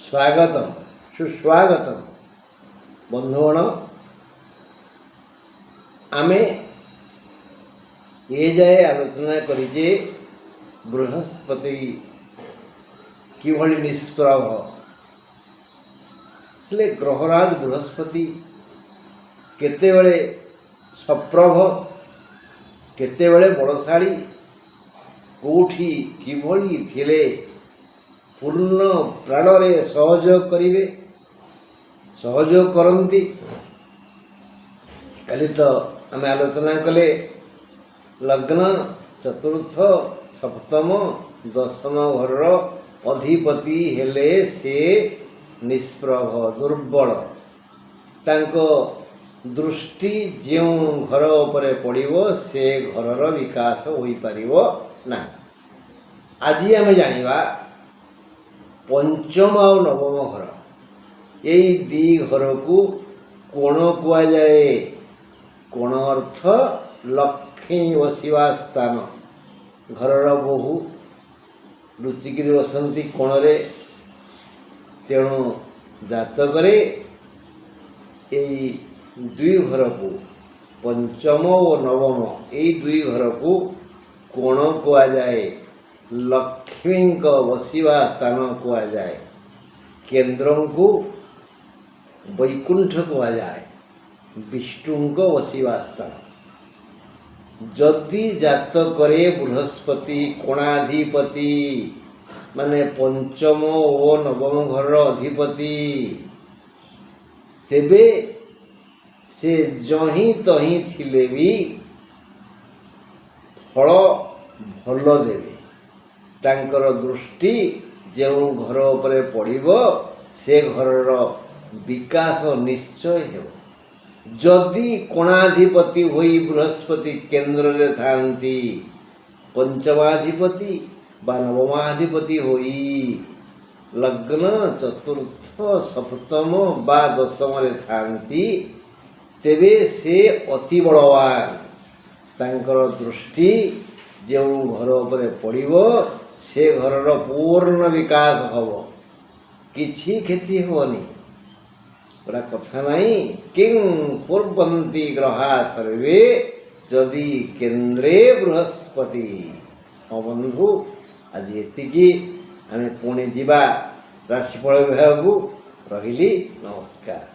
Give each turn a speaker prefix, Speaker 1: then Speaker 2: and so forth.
Speaker 1: स्वागतम सुस्वागतम बंधुगण आमे ये जाए आलोचना करिजे बृहस्पति किभली निष्प्रभ हेले ग्रहराज बृहस्पति केतेबेले सप्रभ केतेबेले बड़शाड़ी कोठी किभली थिले पूर्ण प्राणरे सहयोग करिवे सहयोग करती काली तो आम आलोचना कले लग्न चतुर्थ सप्तम दशम घर अधिपति हेले से निष्प्रभ दुर्बल तांको दृष्टि जो घर उपरे पड़िवो से घरर विकास होई परिवो ना। आज आम जानिबा पंचम और नवम घर यही दी घर को कोण कुआ जाए। कोण अर्थ लक्ष्मी बसवा स्थान घरर बहु लुचिकी बसती कोणे तेणु जातक यही दुई घर को पंचम और नवम यही दुई घर को कोण कुआ जाए। लक्ष्मी बसवा स्थान कुआ जाए। केन्द्र को वैकुंठ कुआ जाए। विष्णु को बसवा स्थान जदि जातक बृहस्पति कोणाधिपति माने पंचम और नवम घर अधिपति तेबे से जही तही थिले भी फल भल देवे। तांकर दृष्टि जो घर उपरे पड़िबो से घरर विकास निश्चय हेबो। जदि कोणाधिपति होई बृहस्पति केन्द्र रे थांती पंचमाधिपति बा नवमाधिपति होई लग्न चतुर्थ सप्तम बा दशम रे थांती तेबे से अति बलवान तांकर दृष्टि जो घर उपरे पड़िबो से घरर पूर्ण विकास हब किछि क्षति हेबनी। पूरा कथा नहीं किं कुर्वन्ति ग्रहा सर्वे जदि केन्द्रे बृहस्पति। हाँ बंधु आज एतिकी आमे पुणी जीवा राशिफल विभाग रहिली। नमस्कार।